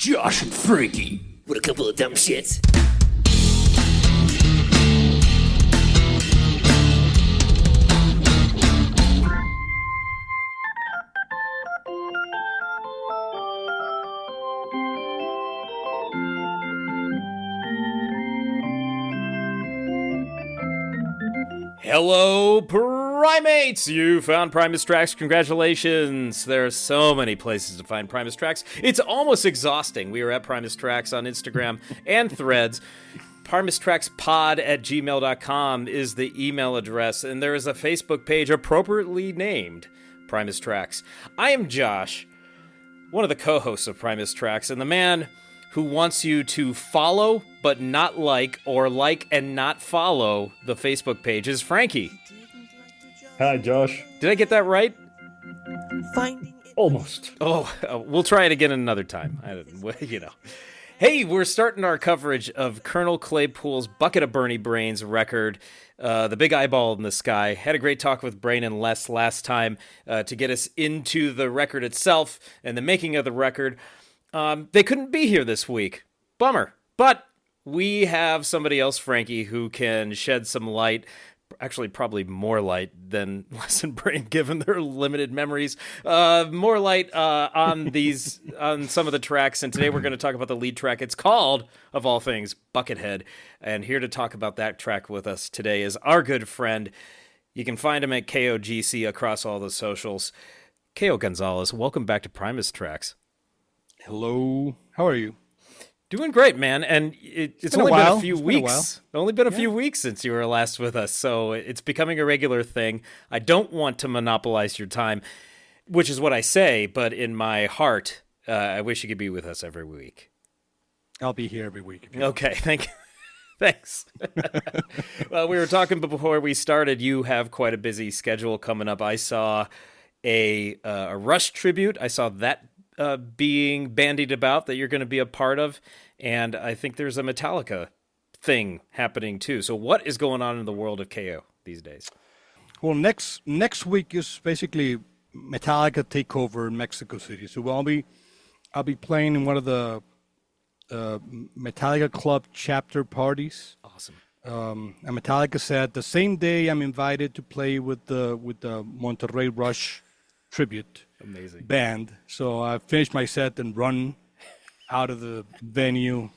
Josh and Frankie with a couple of dumb shits. Hello, Primates! You found Primus Tracks. Congratulations. There are so many places to find Primus Tracks. It's almost exhausting. We are at Primus Tracks on Instagram and Threads. PrimusTracksPod@gmail.com is the email address, and there is a Facebook page appropriately named Primus Tracks. I am Josh, one of the co-hosts of Primus Tracks, and the man who wants you to follow but not like, or like and not follow the Facebook page is Frankie. Hi, Josh. Did I get that right? Almost. Oh, we'll try it again another time. Hey, we're starting our coverage of Colonel Claypool's Bucket of Bernie Brains record, The Big Eyeball in the Sky. Had a great talk with Brain and Les last time to get us into the record itself and the making of the record. They couldn't be here this week. Bummer. But we have somebody else, Frankie, who can shed some light, actually probably more light than Les and Brain, given their limited memories, more light on some of the tracks. And today we're going to talk about the lead track. It's called, of all things, Buckethead. And here to talk about that track with us today is our good friend. You can find him at KOGC across all the socials. Kello Gonzalez, welcome back to Primus Tracks. Hello. How are you? Doing great, man. And it's only been a few weeks. Only been a few weeks since you were last with us, so it's becoming a regular thing. I don't want to monopolize your time, which is what I say, but in my heart, I wish you could be with us every week. I'll be here every week. Okay, thanks. Well, we were talking before we started. You have quite a busy schedule coming up. I saw a Rush tribute. I saw that being bandied about that you're going to be a part of, and I think there's a Metallica thing happening too. So what is going on in the world of KO these days? Well, next week is basically Metallica takeover in Mexico City. So I'll be playing in one of the Metallica Club chapter parties. Awesome. And Metallica said the same day I'm invited to play with the Monterrey Rush tribute band. So I finished my set and run out of the venue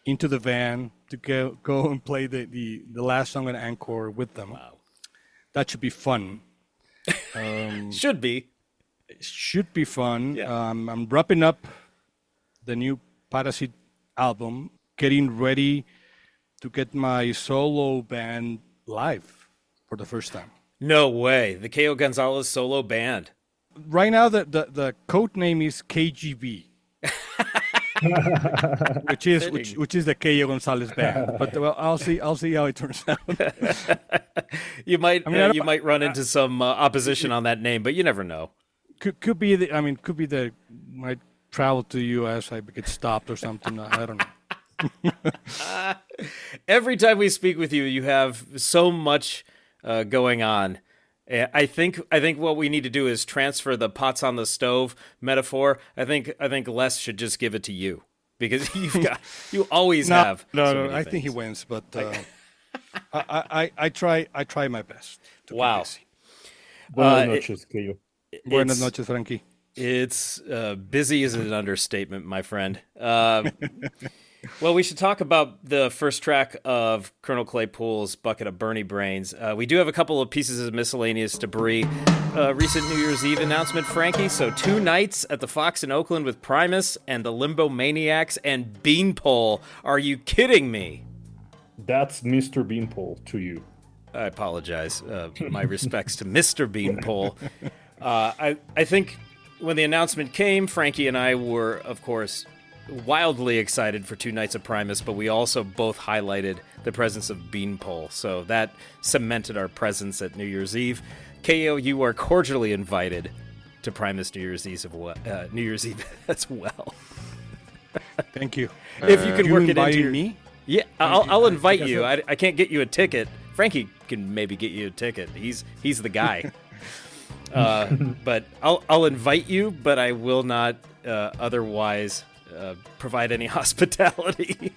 into the van to go and play the last song and encore with them. Wow. That should be fun. Should be. It should be fun. Yeah. I'm wrapping up the new Parasite album, getting ready to get my solo band live for the first time. No way. The Kello Gonzalez solo band. Right now, the code name is KGB, which is the Kello Gonzalez band. But well, I'll see how it turns out. You might run into some opposition on that name, but you never know. Could be might travel to the U.S. I get stopped or something. I don't know. Every time we speak with you, you have so much going on. I think what we need to do is transfer the pots on the stove metaphor. I think Les should just give it to you because you always have. No, I think he wins, but I try my best. Wow. Buenas noches, Kello. Buenas noches, Frankie. It's busy is an understatement, my friend. Well, we should talk about the first track of Colonel Claypool's Bucket of Bernie Brains. We do have a couple of pieces of miscellaneous debris. Recent New Year's Eve announcement, Frankie. So 2 nights at the Fox in Oakland with Primus and the Limbo Maniacs and Beanpole. Are you kidding me? That's Mr. Beanpole to you. I apologize. My respects to Mr. Beanpole. I think when the announcement came, Frankie and I were, of course, wildly excited for 2 nights of Primus, but we also both highlighted the presence of Beanpole, so that cemented our presence at New Year's Eve. KO, you are cordially invited to Primus New Year's Eve as well. Thank you. If you can work it into me? Yeah, I'll invite you. I can't get you a ticket. Frankie can maybe get you a ticket. He's the guy. But I'll invite you, but I will not otherwise provide any hospitality.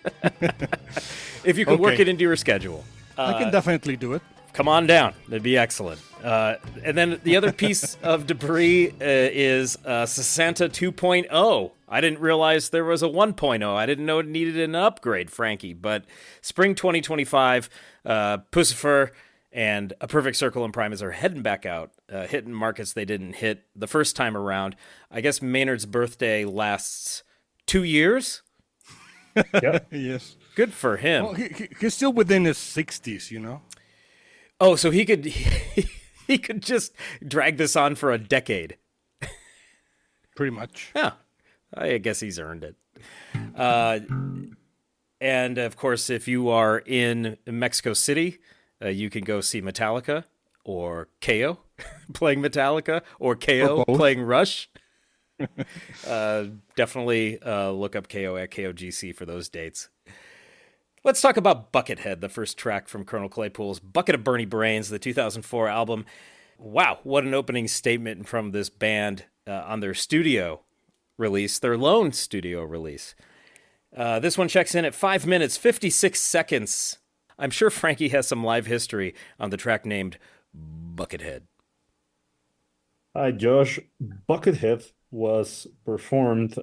If you can work Okay. it into your schedule. I can definitely do it. Come on down. That'd be excellent. And then the other piece of debris is Sasanta 2.0. I didn't realize there was a 1.0. I didn't know it needed an upgrade, Frankie. But spring 2025, Pucifer and A Perfect Circle and Primus are heading back out, hitting markets they didn't hit the first time around. I guess Maynard's birthday lasts 2 years. Yeah. Yes. Good for him. Well, he's still within his 60s, you know? Oh, so he could he could just drag this on for a decade. Pretty much. Yeah, I guess he's earned it. And of course, if you are in Mexico City, you can go see Metallica or KO playing Metallica or KO playing Rush. Definitely look up KO at KOGC for those dates. Let's talk about Buckethead, the first track from Colonel Claypool's Bucket of Bernie Brains, the 2004 album. Wow, what an opening statement from this band on their studio release, their lone studio release. This one checks in at 5 minutes, 56 seconds. I'm sure Frankie has some live history on the track named Buckethead. Hi, Josh. Buckethead was performed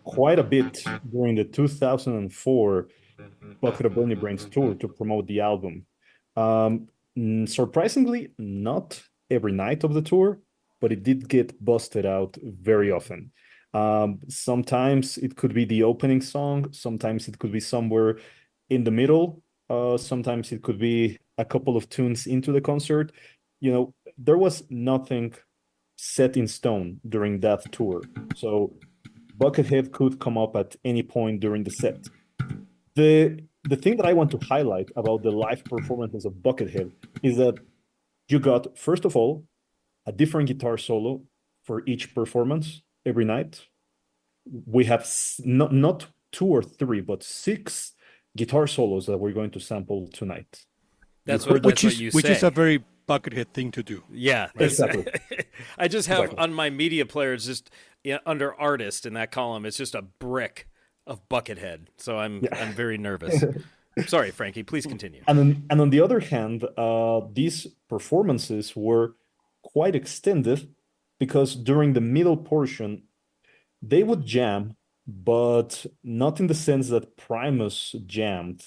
quite a bit during the 2004 Bucket of Bernie Brains tour to promote the album. Surprisingly, not every night of the tour, but it did get busted out very often. Sometimes it could be the opening song, sometimes it could be somewhere in the middle, sometimes it could be a couple of tunes into the concert. You know, there was nothing set in stone during that tour. So Buckethead could come up at any point during the set. The thing that I want to highlight about the live performances of Buckethead is that you got, first of all, a different guitar solo for each performance every night. We have not 2 or 3, but 6 guitar solos that we're going to sample tonight. Which is a very Buckethead thing to do. Yeah, Exactly. I just have on my media player, it's just under artist in that column, it's just a brick of Buckethead. So I'm very nervous. Sorry, Frankie, please continue. And on the other hand, these performances were quite extended because during the middle portion, they would jam, but not in the sense that Primus jammed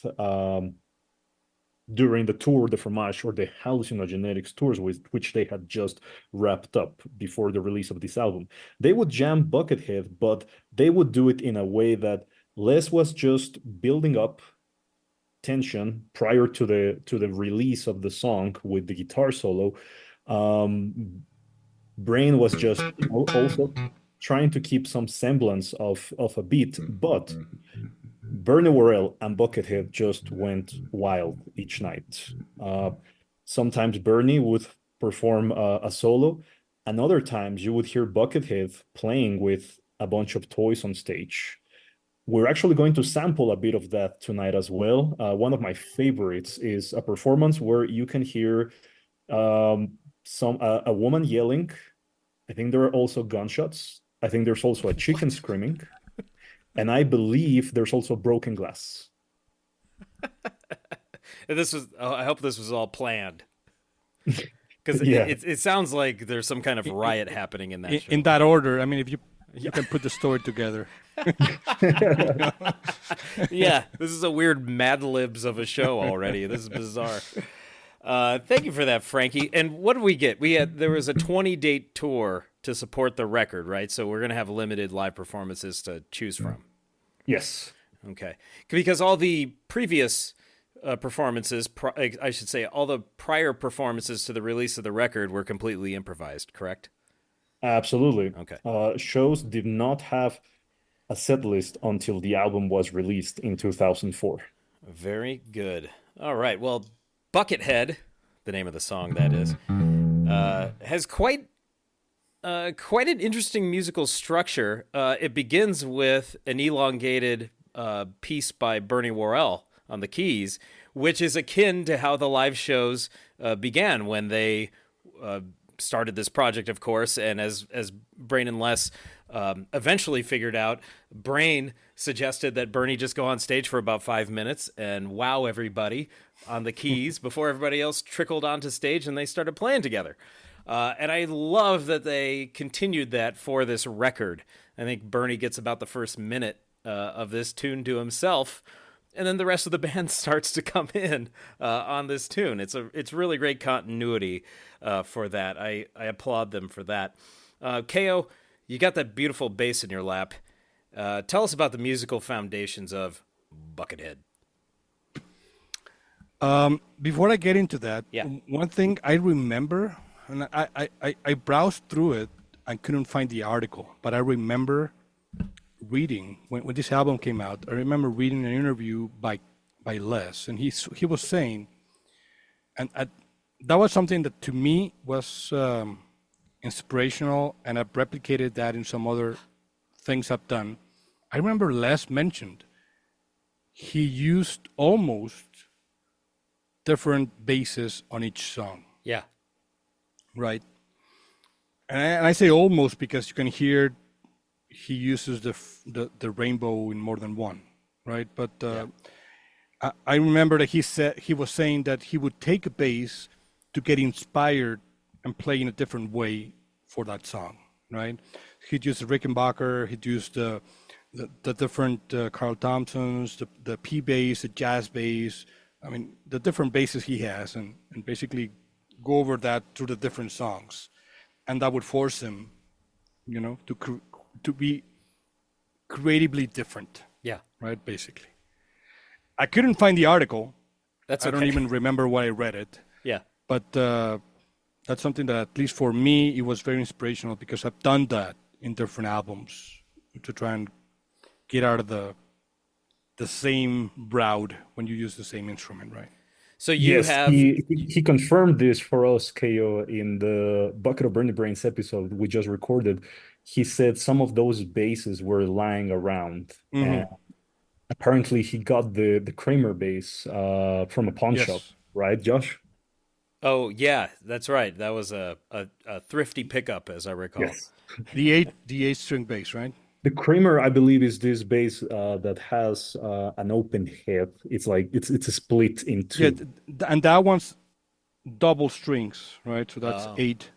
during the Tour de Fromage or the Hallucinogenetics tours, which they had just wrapped up before the release of this album. They would jam Buckethead, but they would do it in a way that Les was just building up tension prior to the release of the song with the guitar solo. Brain was just also trying to keep some semblance of a beat, but Bernie Worrell and Buckethead just went wild each night. Sometimes Bernie would perform a solo, and other times you would hear Buckethead playing with a bunch of toys on stage. We're actually going to sample a bit of that tonight as well. One of my favorites is a performance where you can hear a woman yelling. I think there are also gunshots. I think there's also a chicken screaming. And I believe there's also broken glass. I hope this was all planned. Because it sounds like there's some kind of riot happening in that show. In that order, I mean, if you can put the story together. Yeah, this is a weird Mad Libs of a show already. This is bizarre. Thank you for that, Frankie. And what did we get? There was a 20-date tour to support the record, right? So we're going to have limited live performances to choose from. Yes. Okay. Because all the previous performances, I should say, all the prior performances to the release of the record were completely improvised, correct? Absolutely. Okay. Shows did not have a set list until the album was released in 2004. Very good. All right. Well, Buckethead, the name of the song that is, has quite an interesting musical structure. It begins with an elongated piece by Bernie Worrell on the keys, which is akin to how the live shows began when they started this project, of course. And as Brain and Les eventually figured out. Brain suggested that Bernie just go on stage for about 5 minutes and wow everybody on the keys before everybody else trickled onto stage and they started playing together. And I love that they continued that for this record. I think Bernie gets about the first minute of this tune to himself, and then the rest of the band starts to come in on this tune. It's really great continuity for that. I applaud them for that. Ko, you got that beautiful bass in your lap. Tell us about the musical foundations of Buckethead. Before I get into that, Yeah. one thing I remember, and I browsed through it and couldn't find the article, but I remember reading when this album came out. I remember reading an interview by Les, and he was saying, and that was something that to me was inspirational, and I've replicated that in some other things I've done. I remember Les mentioned he used almost different basses on each song, Yeah. right? And I say almost because you can hear he uses the rainbow in more than one, right? But I remember that he was saying that he would take a bass to get inspired and play in a different way for that song, right? He'd use the Rickenbacker, he'd use the different Carl Thompsons, the P bass, the jazz bass. I mean, the different basses he has, and basically go over that through the different songs, and that would force him, to be creatively different. Yeah. Right. Basically, I couldn't find the article. That's I okay. don't even remember why I read it. Yeah. But that's something that, at least for me, it was very inspirational because I've done that in different albums to try and get out of the same route when you use the same instrument, right? So you Yes, have he confirmed this for us, Ko, in the Bucket of Bernie Brains episode we just recorded. He said some of those basses were lying around, and apparently he got the Kramer bass from a pawn shop, right, Josh? Oh yeah, that's right. That was a thrifty pickup, as I recall. Yes. The eight string bass, right? The Kramer, I believe, is this bass that has an open head. It's like it's a split in two. Yeah, and that one's double strings, right? So that's eight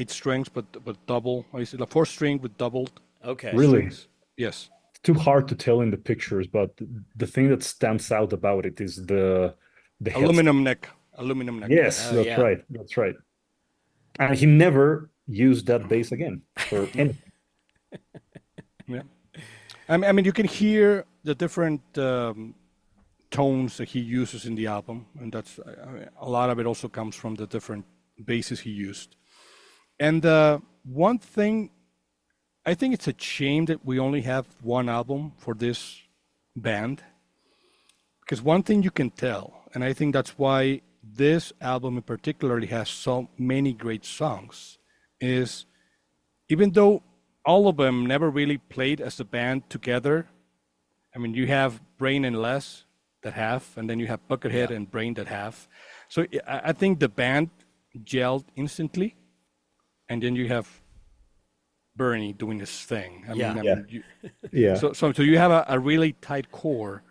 strings, but double. Or is it a 4-string with doubled? Okay. Really? Strings? Yes. It's too hard to tell in the pictures, but the thing that stands out about it is the aluminum neck. Aluminum neck. Yes, that's right. That's right. And he never used that bass again for anything. Yeah. I mean, you can hear the different tones that he uses in the album, and that's a lot of it also comes from the different basses he used. And one thing, I think it's a shame that we only have one album for this band, because one thing you can tell, and I think that's why this album in particular has so many great songs, is even though all of them never really played as a band together. I mean, you have Brain and Les that have, and then you have Buckethead and Brain that have. So I think the band gelled instantly, and then you have Bernie doing his thing. I mean, So you have a really tight core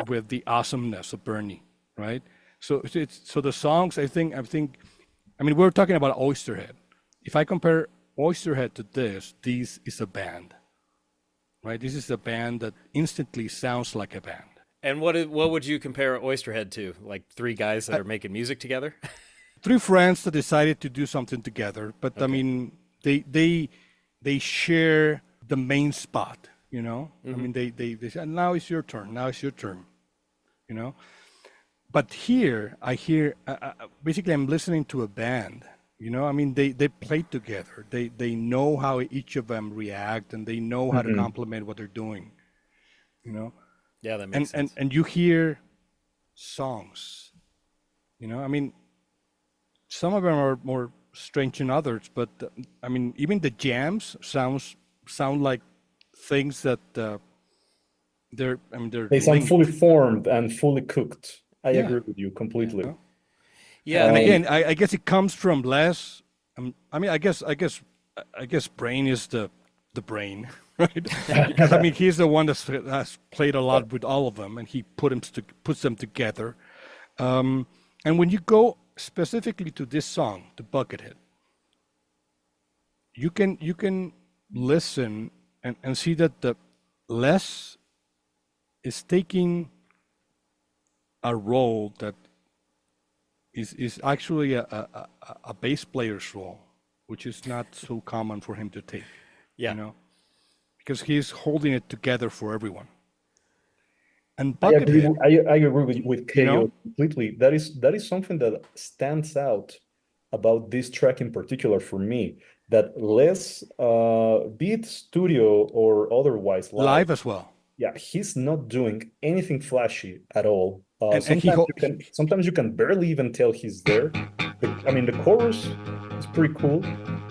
with the awesomeness of Bernie, right? So the songs, I mean, we're talking about Oysterhead. If I compare Oysterhead to this is a band, right? This is a band that instantly sounds like a band. And what would you compare Oysterhead to? Like 3 guys that are making music together? 3 friends that decided to do something together, but okay. I mean, they share the main spot, you know. I mean, they said, now it's your turn, you know. But here I hear basically I'm listening to a band. You know, I mean, they play together. They know how each of them react, and they know how to complement what they're doing. You know. Yeah, that makes sense. And you hear songs. You know, I mean, some of them are more strange than others, but I mean, even the jams sound like things that they're. I mean, they sound fully formed and fully cooked. I agree with you completely. Yeah. Yeah, and again, I guess it comes from Les. I mean, I guess Brain is the the brain, right? Because I mean, he's the one that has played a lot with all of them, and he puts them together. And when you go specifically to this song, the Buckethead, you can listen and see that the Les is taking a role that is actually a bass player's role, which is not so common for him to take. Yeah. You know, because he's holding it together for everyone. And I agree, Buckethead, I agree with Kello you know? completely. That is something that stands out about this track in particular for me. That less, be it studio or otherwise Live as well. yeah, he's not doing anything flashy at all. And Sometimes you can barely even tell he's there. I mean, the chorus is pretty cool,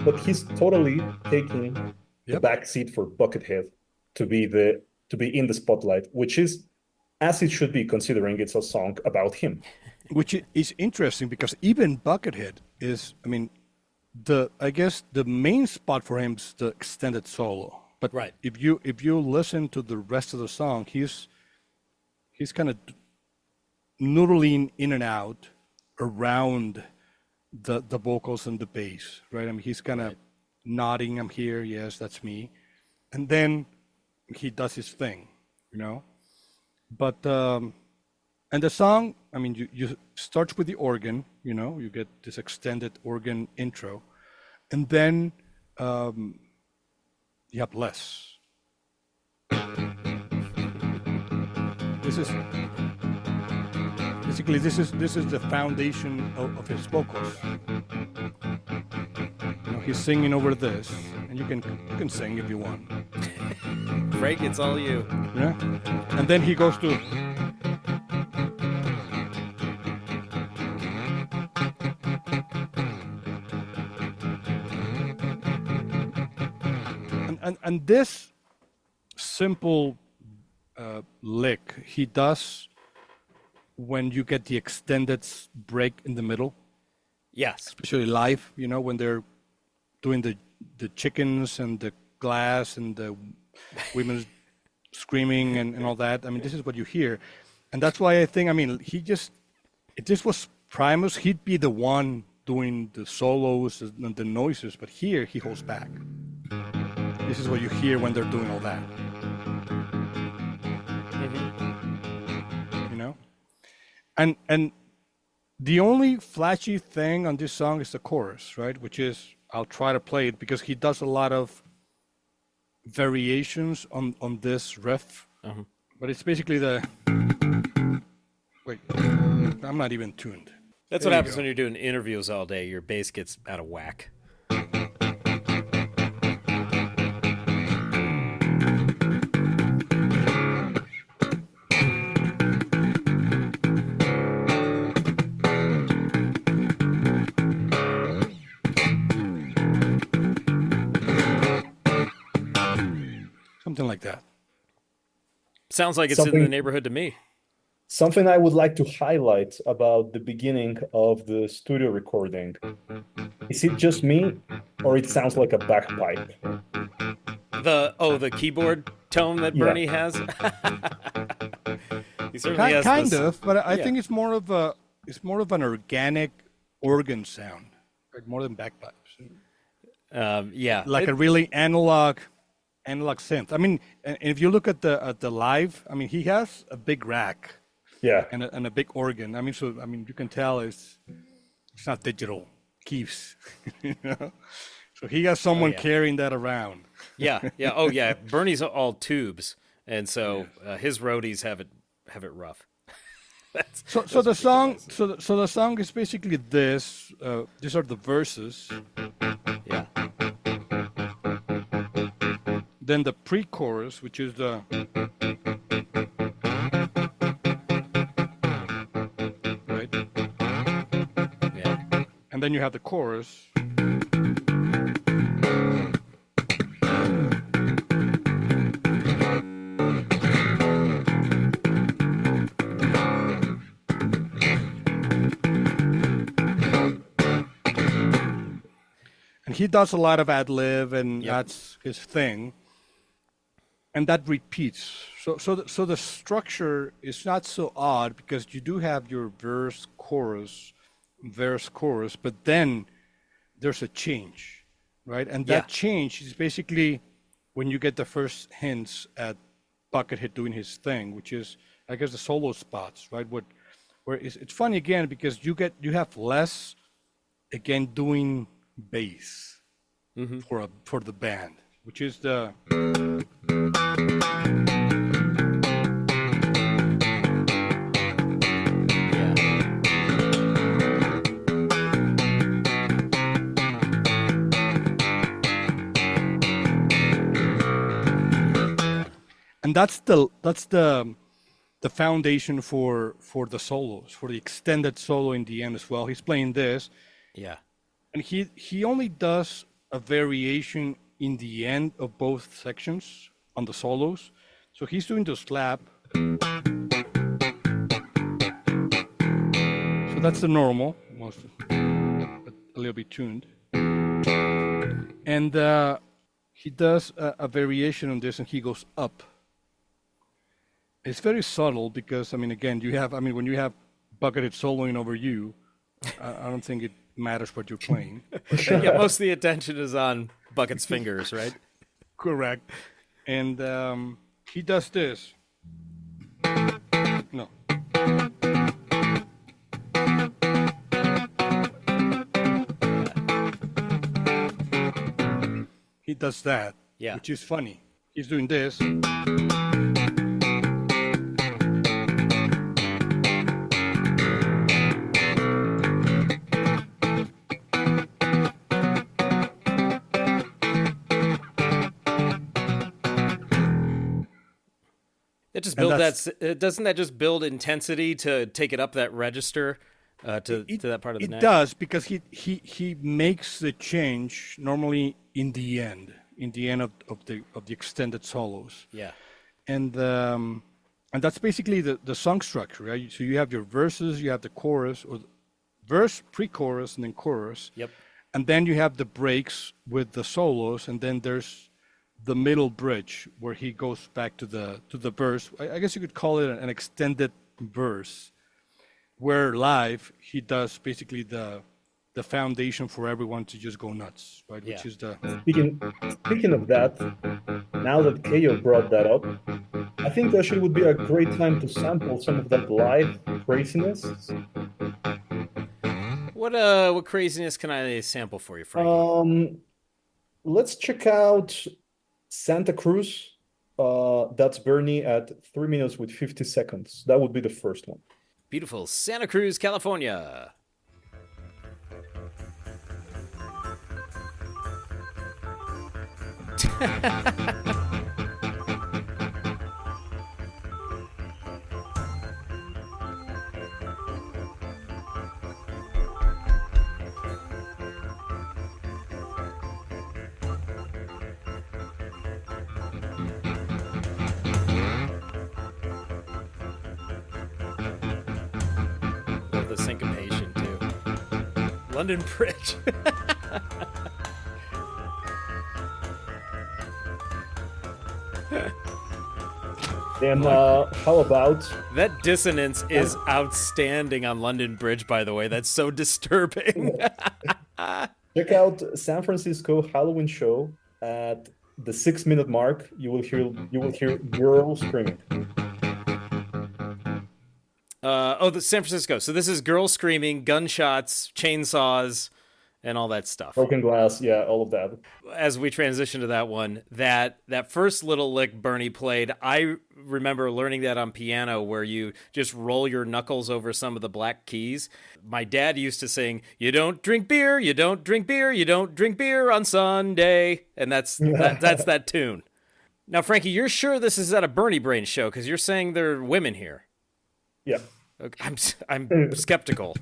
but he's totally taking the Yep. back seat for Buckethead to be in the spotlight, which is as it should be, considering it's a song about him. Which is interesting because even Buckethead is, I mean, I guess the main spot for him is the extended solo. But right. if you listen to the rest of the song, he's kind of noodling in and out around the vocals and the bass, right? I mean, he's kind of nodding, "I'm here, yes, that's me," and then he does his thing, you know. But and the song, I mean, you start with the organ, you know, you get this extended organ intro, and then you have less. This is basically this is the foundation of his vocals. You know, he's singing over this, and you can sing if you want. Frank, it's all you. Yeah, and then he goes to. And this simple lick he does when you get the extended break in the middle. Yes. Especially live, you know, when they're doing the chickens and the glass and the women screaming and all that. I mean, this is what you hear. And that's why I think, I mean, if this was Primus, he'd be the one doing the solos and the noises, but here he holds back. This is what you hear when they're doing all that. Mm-hmm. You know? And the only flashy thing on this song is the chorus, right? Which is, I'll try to play it because he does a lot of variations on this riff. Uh-huh. But it's basically wait, I'm not even tuned. That's what happens when you're doing interviews all day. Your bass gets out of whack. Something like that. Sounds like it's in the neighborhood to me. Something I would like to highlight about the beginning of the studio recording. Is it just me, or it sounds like a bagpipe? The keyboard tone that Bernie has. He certainly has kind of, but I think it's more of an organic organ sound, right? More than bagpipes. Like a really analog synth. I mean, if you look at the live, I mean, he has a big rack, and a big organ. I mean, you can tell it's not digital keys, you know. So he has someone carrying that around. Yeah. Oh yeah, Bernie's all tubes, and so his roadies have it rough. So the song is basically this. These are the verses. Yeah. Then the pre-chorus, which is the right, yeah, and then you have the chorus. And he does a lot of ad lib, and that's his thing. And that repeats. So the structure is not so odd because you do have your verse, chorus, but then there's a change, right? And that change is basically when you get the first hints at Buckethead doing his thing, which is, I guess, the solo spots, right? Where it's funny again because you have less, again, doing bass for the band, which is the. And that's the foundation for the solos, for the extended solo in the end as well. He's playing this. Yeah. And he only does a variation in the end of both sections on the solos. So he's doing the slap. So that's the normal, most a little bit tuned. And he does a variation on this, and he goes up. It's very subtle because, I mean, again, when you have Buckethead soloing over you, I don't think it matters what you're playing. Yeah, most of the attention is on Bucket's fingers, right? Correct. And he does this. No. He does that, which is funny. He's doing this. It just build doesn't that just build intensity to take it up that register to that part of the neck? It does, because he makes the change normally in the end of the extended solos. Yeah. And that's basically the song structure, right? So you have your verses, you have the chorus, or verse, pre-chorus, and then chorus. Yep. And then you have the breaks with the solos, and then there's the middle bridge where he goes back to the verse. I guess you could call it an extended verse, where live he does basically the foundation for everyone to just go nuts, right? Yeah. Which is the Speaking of that, now that Kello brought that up, I think actually would be a great time to sample some of that live craziness. What craziness can I sample for you, Frankie? Let's check out Santa Cruz. That's Bernie at 3 minutes with 50 seconds. That would be the first one. Beautiful Santa Cruz, California. Love the syncopation too. London Bridge. And how about that dissonance is outstanding on London Bridge, by the way. That's so disturbing. check out San Francisco Halloween show at the 6 minute mark. You will hear girls screaming. The San Francisco. So this is girls screaming, gunshots, chainsaws, and all that stuff. Broken glass, yeah, all of that. As we transition to that one, that first little lick Bernie played, I remember learning that on piano, where you just roll your knuckles over some of the black keys. My dad used to sing, "You don't drink beer, you don't drink beer, you don't drink beer on Sunday," and that's that tune. Now, Frankie, you're sure this is at a Bernie Brain show because you're saying there are women here? Yeah. Okay, I'm skeptical.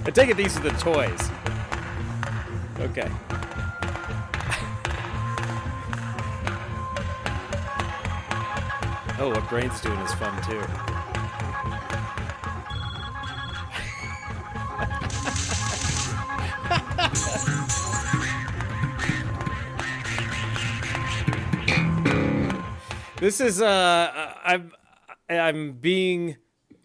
I take it these are the toys. Okay. Oh, what Brain's doing is fun too. This is I'm being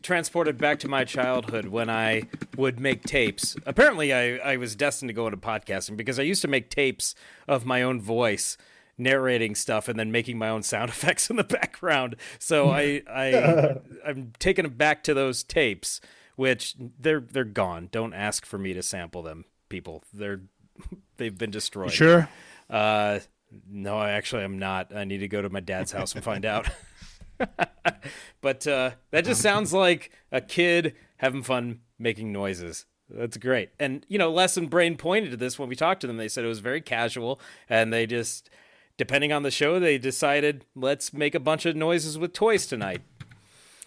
transported back to my childhood when I would make tapes. Apparently, I was destined to go into podcasting because I used to make tapes of my own voice narrating stuff and then making my own sound effects in the background. So I'm taking it back to those tapes, which they're gone. Don't ask for me to sample them, people. They've been destroyed. Sure. No, I'm not. I need to go to my dad's house and find out. But that just sounds like a kid having fun making noises. That's great. And, Les and Brain pointed to this when we talked to them. They said it was very casual, and they just, depending on the show, they decided, let's make a bunch of noises with toys tonight.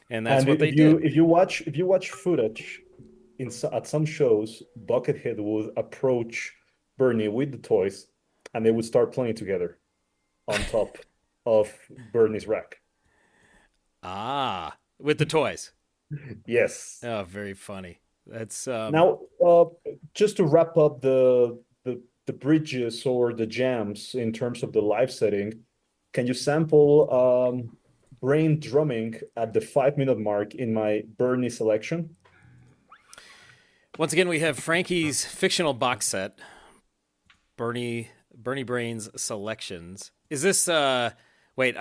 And that's what they did. If you watch footage at some shows, Buckethead would approach Bernie with the toys, and they would start playing together on top of Bernie's rack. Ah, with the toys. Yes. Oh, very funny. That's now just to wrap up the bridges or the jams in terms of the live setting. Can you sample Brain drumming at the 5-minute mark in my Bernie selection? Once again, we have Frankie's fictional box set, Bernie Brain's selections. Is this wait,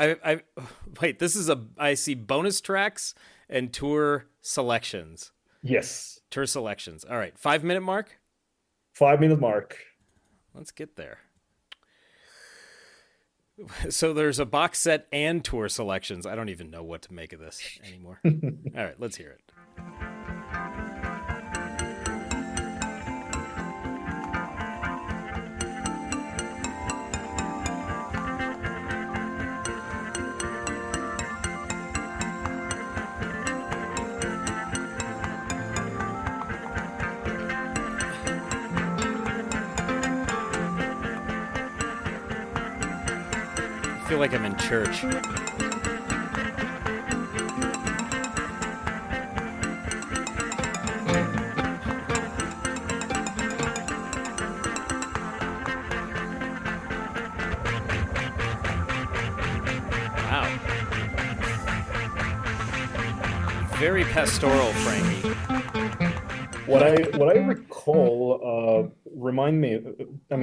this is I see bonus tracks and tour selections. Yes. Tour selections. All right. 5-minute mark? 5-minute mark. Let's get there. So there's a box set and tour selections. I don't even know what to make of this anymore. All right, let's hear it. I feel like I'm in church. Wow. Very pastoral, Frankie. What I recall,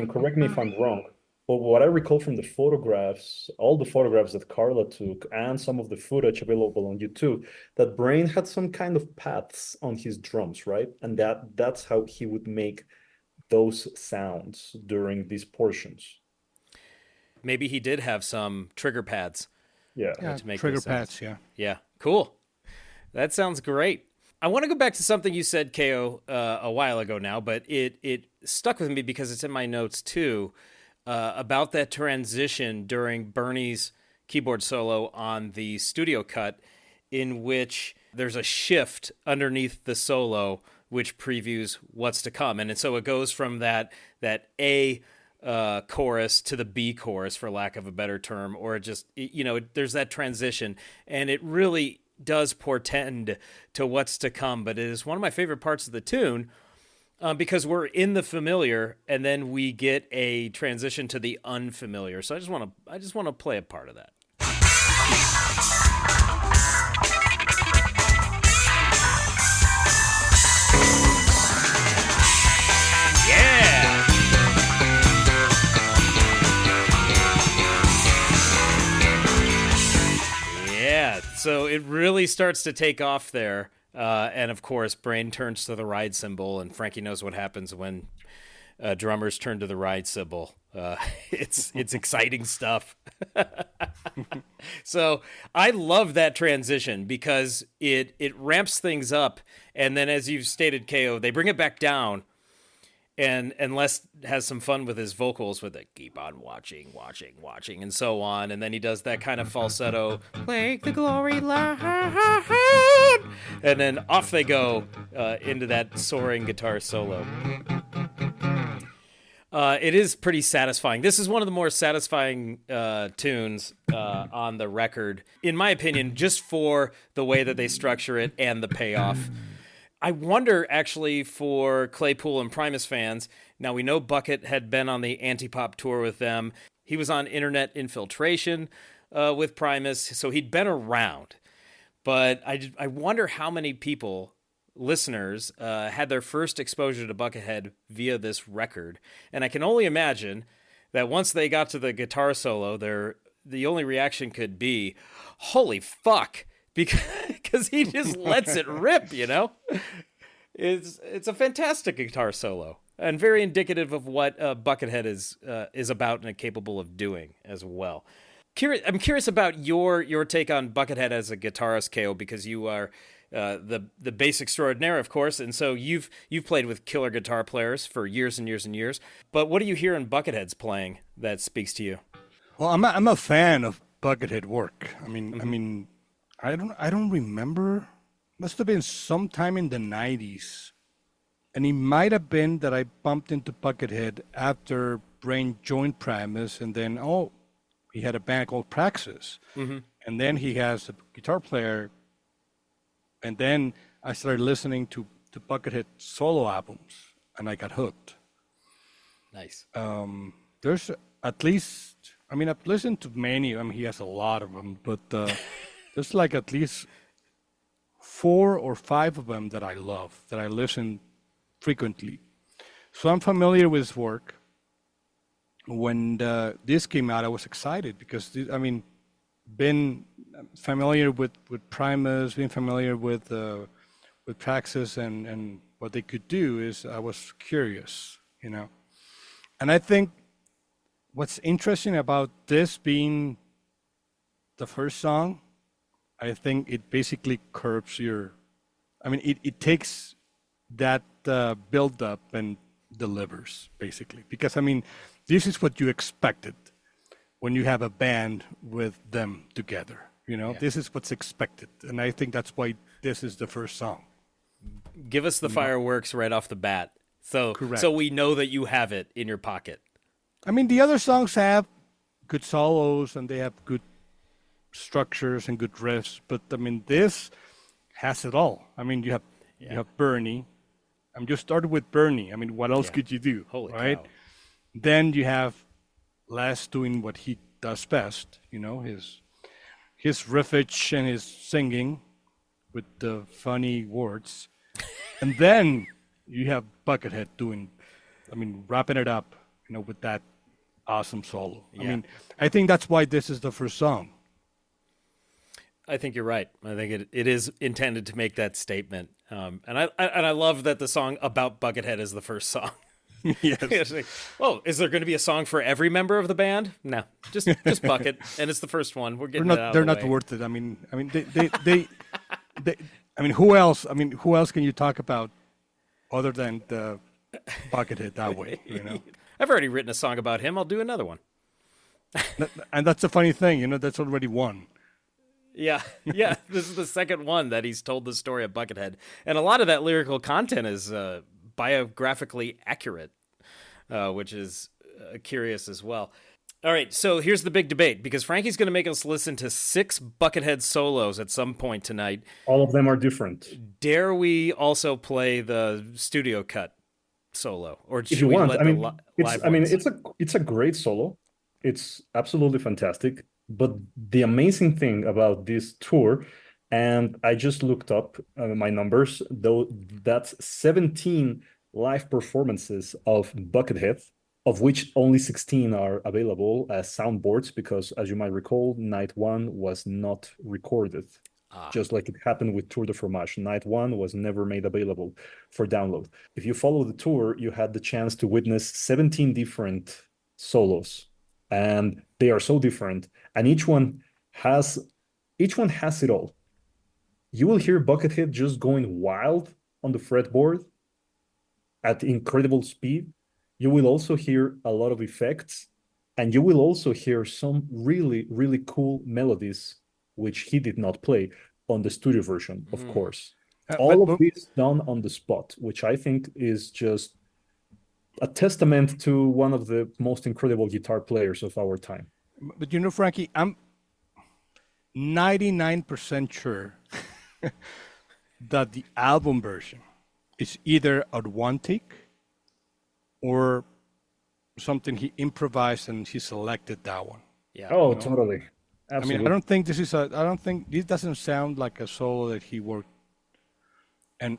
correct me if I'm wrong, but what I recall from the photographs, all the photographs that Carla took and some of the footage available on YouTube, that Brain had some kind of paths on his drums, right? And that's how he would make those sounds during these portions. Maybe he did have some trigger pads. Yeah, to make trigger those sounds. pads, yeah. Yeah, cool. That sounds great. I want to go back to something you said, KO, a while ago now, but it stuck with me because it's in my notes too, about that transition during Bernie's keyboard solo on the studio cut, in which there's a shift underneath the solo which previews what's to come. And so it goes from that A chorus to the B chorus, for lack of a better term, or there's that transition, and it really does portend to what's to come. But it is one of my favorite parts of the tune, because we're in the familiar, and then we get a transition to the unfamiliar. So I just want to play a part of that. Yeah, so it really starts to take off there. And of course, Brain turns to the ride cymbal, and Frankie knows what happens when drummers turn to the ride cymbal. It's exciting stuff. So I love that transition because it ramps things up, and then, as you've stated, KO, they bring it back down, and Les has some fun with his vocals with it. Keep on watching, watching, watching, and so on. And then he does that kind of falsetto, like the glory line, and then off they go into that soaring guitar solo. It is pretty satisfying. This is one of the more satisfying tunes on the record, in my opinion, just for the way that they structure it and the payoff. I wonder, actually, for Claypool and Primus fans, now we know Bucket had been on the Antipop tour with them. He was on Internet Infiltration with Primus, so he'd been around. But I wonder how many people, listeners, had their first exposure to Buckethead via this record. And I can only imagine that once they got to the guitar solo, the only reaction could be, holy fuck! Because he just lets it rip, you know? It's a fantastic guitar solo and very indicative of what Buckethead is about and capable of doing as well. I'm curious about your take on Buckethead as a guitarist, KO, because you are the bass extraordinaire, of course, and so you've played with killer guitar players for years and years and years. But what do you hear in Buckethead's playing that speaks to you? Well, I'm a fan of Buckethead work. I mean, I don't remember. Must have been sometime in the 90s. And it might have been that I bumped into Buckethead after Brain joined Primus, and then, he had a band called Praxis. Mm-hmm. And then he has a guitar player. And then I started listening to Buckethead solo albums, and I got hooked. Nice. There's at least, I've listened to many. He has a lot of them, but there's like at least 4 or 5 of them that I love, that I listen frequently. So I'm familiar with his work. When this came out, I was excited because, been familiar with Primus, been familiar with Praxis and what they could do is I was curious, you know. And I think what's interesting about this being the first song, I think it basically curbs it takes that build up and delivers, basically. Because, this is what you expected when you have a band with them together, you know? Yeah. This is what's expected. And I think that's why this is the first song. Give us the fireworks right off the bat. So we know that you have it in your pocket. The other songs have good solos and they have good structures and good riffs, but this has it all. You have Bernie. You started with Bernie. What else could you do? Holy right? Cow. Then you have Les doing what he does best, his riffage and his singing with the funny words. And then you have Buckethead doing, wrapping it up, with that awesome solo. Yeah. I think that's why this is the first song. I think you're right. I think it is intended to make that statement. And I love that the song about Buckethead is the first song. Yes. Is there going to be a song for every member of the band? No, just Bucket, and it's the first one. We're getting they're not worth it. They who else? Who else can you talk about other than the Buckethead that way? I've already written a song about him. I'll do another one. And that's the funny thing, that's already one. Yeah. This is the second one that he's told the story of Buckethead, and a lot of that lyrical content is biographically accurate, which is curious as well. All right, so here's the big debate, because Frankie's going to make us listen to 6 Buckethead solos at some point tonight. All of them are different. Dare we also play the studio cut solo, or should if you we want? let the live ones? It's a great solo. It's absolutely fantastic. But the amazing thing about this tour, and I just looked up my numbers, though, that's 17 live performances of Buckethead, of which only 16 are available as soundboards, because, as you might recall, Night 1 was not recorded. Just like it happened with Tour de Fromage. Night 1 was never made available for download. If you follow the tour, you had the chance to witness 17 different solos, and they are so different, and each one has it all. You will hear Buckethead just going wild on the fretboard, at incredible speed. You will also hear a lot of effects, and you will also hear some really, really cool melodies, which he did not play on the studio version, of course. All of this done on the spot, which I think is just a testament to one of the most incredible guitar players of our time. But you know, Frankie, I'm 99% sure that the album version is either a one take or something he improvised and he selected that one. Yeah. Oh, totally. Absolutely. I mean, I don't think this doesn't sound like a solo that he worked and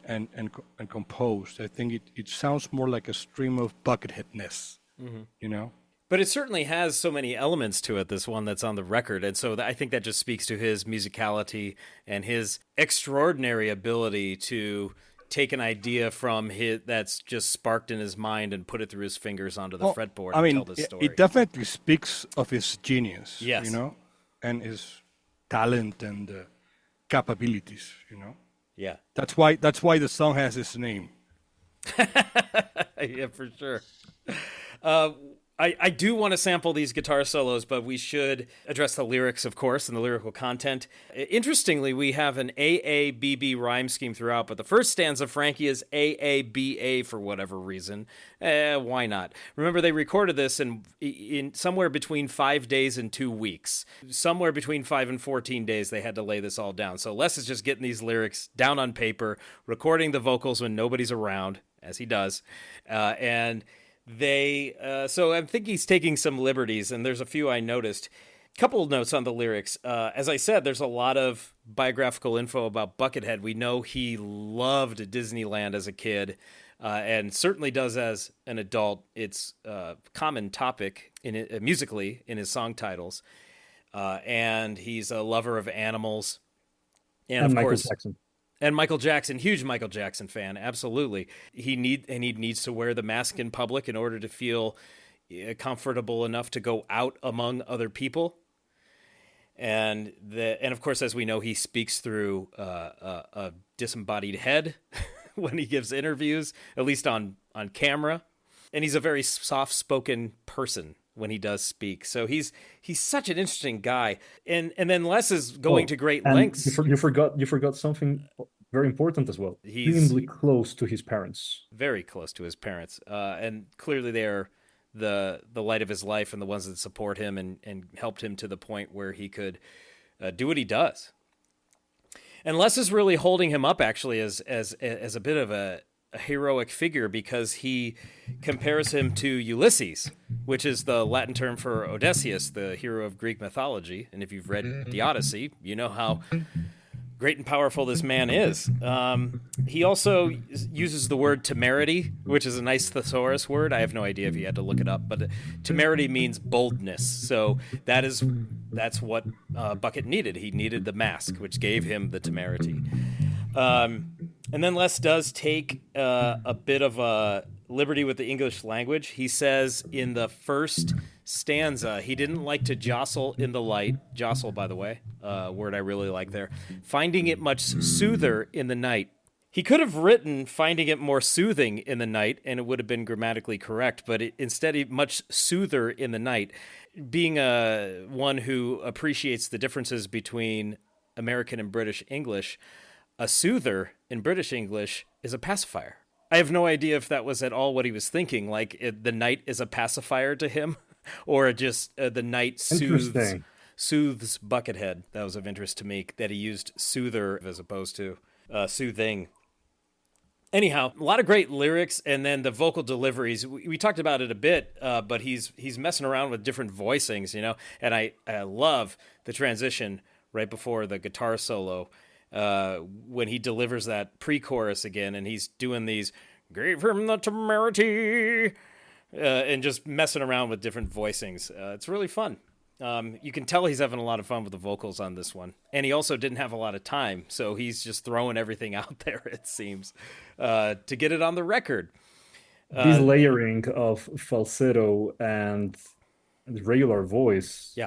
composed. I think it sounds more like a stream of Bucketheadness, you know? But it certainly has so many elements to it, this one that's on the record. And so I think that just speaks to his musicality and his extraordinary ability to take an idea from that's just sparked in his mind and put it through his fingers onto the fretboard and tell the story. It definitely speaks of his genius, yes, you know, and his talent and capabilities, you know. Yeah. That's why the song has its name. Yeah, for sure. I do want to sample these guitar solos, but we should address the lyrics, of course, and the lyrical content. Interestingly, we have an AABB rhyme scheme throughout, but the first stanza, Frankie, is AABA for whatever reason. Why not? Remember, they recorded this in somewhere between 5 days and 2 weeks. Somewhere between 5 and 14 days, they had to lay this all down. So Les is just getting these lyrics down on paper, recording the vocals when nobody's around, as he does, and so I think he's taking some liberties, and there's a few I noticed. Couple of notes on the lyrics. As I said, there's a lot of biographical info about Buckethead. We know he loved Disneyland as a kid, and certainly does as an adult. It's a common topic musically in his song titles, and he's a lover of animals, and of course, Jackson. And Michael Jackson, huge Michael Jackson fan, absolutely. He needs to wear the mask in public in order to feel comfortable enough to go out among other people. And of course, as we know, he speaks through a disembodied head when he gives interviews, at least on camera. And he's a very soft-spoken person when he does speak. So he's such an interesting guy. And then Les is going to great lengths. You forgot something very important as well. He's extremely close to his parents. Very close to his parents. And clearly they're the light of his life and the ones that support him and helped him to the point where he could do what he does. And Les is really holding him up actually as a bit of a heroic figure, because he compares him to Ulysses, which is the Latin term for Odysseus, the hero of Greek mythology. And if you've read the Odyssey, you know how great and powerful this man is. He also uses the word temerity, which is a nice thesaurus word. I have no idea if you had to look it up, but temerity means boldness. So that's what Bucket needed. He needed the mask, which gave him the temerity. And then Les does take a bit of a liberty with the English language. He says in the first stanza, he didn't like to jostle in the light. Jostle, by the way, word I really like there. Finding it much soother in the night. He could have written finding it more soothing in the night, and it would have been grammatically correct, but instead he much soother in the night. Being one who appreciates the differences between American and British English, a soother in British English is a pacifier. I have no idea if that was at all what he was thinking, like the night is a pacifier to him, or just the night soothes Buckethead. That was of interest to me, that he used soother as opposed to soothing. Anyhow, a lot of great lyrics, and then the vocal deliveries. We talked about it a bit, but he's messing around with different voicings, you know, and I love the transition right before the guitar solo. When he delivers that pre-chorus again, and he's doing these, gave him the temerity, and just messing around with different voicings. It's really fun. You can tell he's having a lot of fun with the vocals on this one. And he also didn't have a lot of time, so he's just throwing everything out there, it seems, to get it on the record. This layering of falsetto and regular voice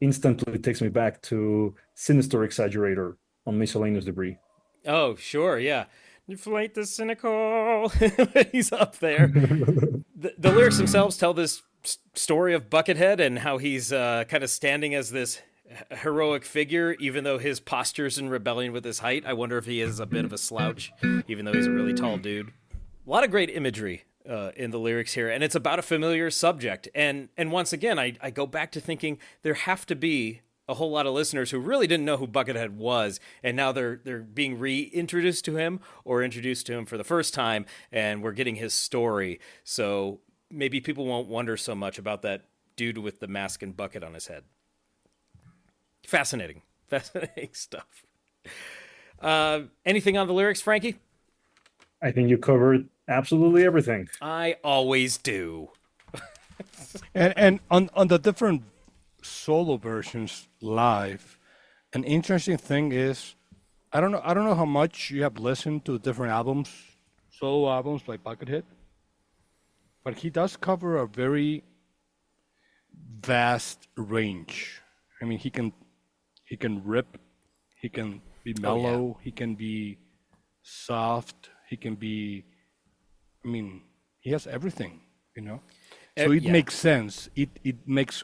instantly takes me back to Sinister Exaggerator on Miscellaneous Debris. Oh, sure, yeah. Inflate the cynical. He's up there. The lyrics themselves tell this story of Buckethead and how he's kind of standing as this heroic figure, even though his posture's in rebellion with his height. I wonder if he is a bit of a slouch, even though he's a really tall dude. A lot of great imagery in the lyrics here, and it's about a familiar subject. And once again, I go back to thinking there have to be a whole lot of listeners who really didn't know who Buckethead was, and now they're being reintroduced to him or introduced to him for the first time, and we're getting his story. So maybe people won't wonder so much about that dude with the mask and bucket on his head. Fascinating stuff. Anything on the lyrics, Frankie? I think you covered absolutely everything. I always do. And on the different solo versions live, an interesting thing is I don't know how much you have listened to different albums, solo albums like Buckethead, but he does cover a very vast range. I mean, he can rip, he can be mellow, he can be soft, he can be, I mean, he has everything, you know? So it makes sense. It makes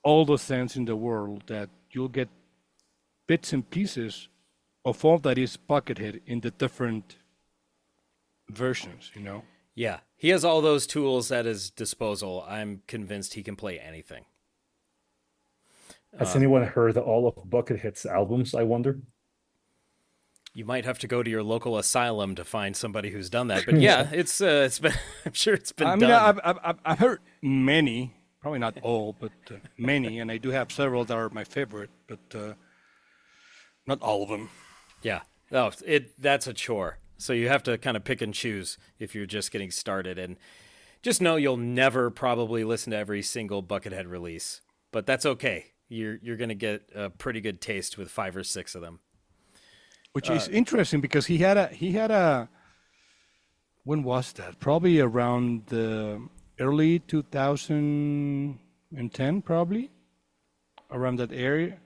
all the sense in the world that you'll get bits and pieces of all that is Buckethead in the different versions, you know? Yeah, he has all those tools at his disposal. I'm convinced he can play anything. Has anyone heard all of Buckethead's albums, I wonder? You might have to go to your local asylum to find somebody who's done that. But yeah, it's been. I'm sure it's been done. I mean, I've heard many, probably not all, but many, and I do have several that are my favorite, but not all of them. Yeah, no, that's a chore. So you have to kind of pick and choose if you're just getting started, and just know you'll never probably listen to every single Buckethead release, but that's okay. You're going to get a pretty good taste with 5 or 6 of them. Which is interesting because he had a when was that? Probably around the early 2010, probably around that area.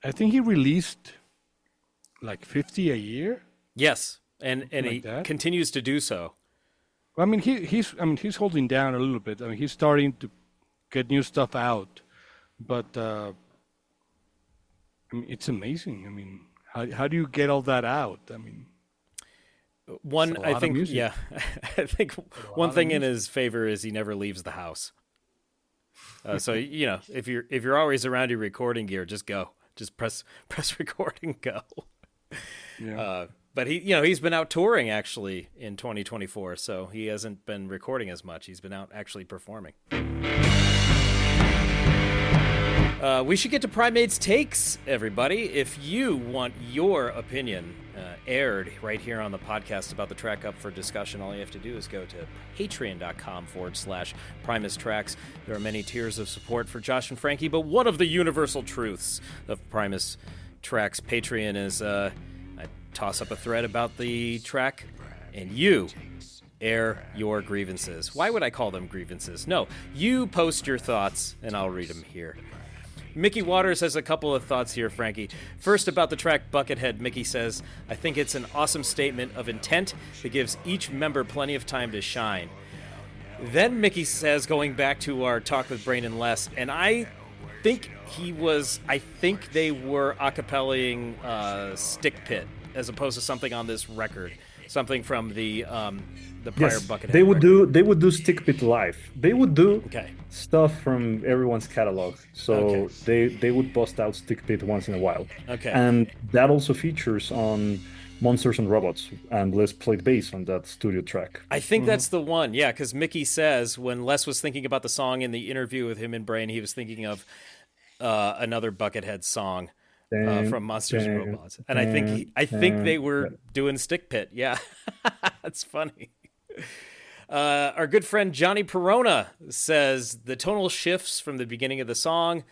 I think he released like 50 a year. Yes, and like he that. continues to do so. I mean, he's holding down a little bit. I mean, he's starting to get new stuff out, but I mean, it's amazing. I mean. How do you get all that out? I mean, I think one thing in his favor is he never leaves the house. So you know, if you're always around your recording gear, just go, just press record and go. Yeah. But he's been out touring actually in 2024, so he hasn't been recording as much. He's been out actually performing. We should get to Primate's Takes, everybody. If you want your opinion aired right here on the podcast about the track up for discussion, all you have to do is go to patreon.com/Primus Tracks. There are many tiers of support for Josh and Frankie, but one of the universal truths of Primus Tracks Patreon is I toss up a thread about the track, and you air your grievances. Why would I call them grievances? No, you post your thoughts, and I'll read them here. Mickey Waters has a couple of thoughts here, Frankie. First, about the track Buckethead, Mickey says, I think it's an awesome statement of intent that gives each member plenty of time to shine. Then Mickey says, going back to our talk with Brain and Les, and I think they were acapellaing Stick Pit as opposed to something on this record, something from the prior Buckethead. They would do Stick Pit live. They would do Okay. stuff from everyone's catalog. So they would bust out Stick Pit once in a while. Okay. And that also features on Monsters and Robots, and Les played bass on that studio track. I think that's the one, yeah, because Mickey says when Les was thinking about the song in the interview with him and Brain, he was thinking of another Buckethead song from Monsters and Robots, and I think they were doing Stick Pit. Yeah, that's funny. Our good friend Johnny Perona says the tonal shifts from the beginning of the song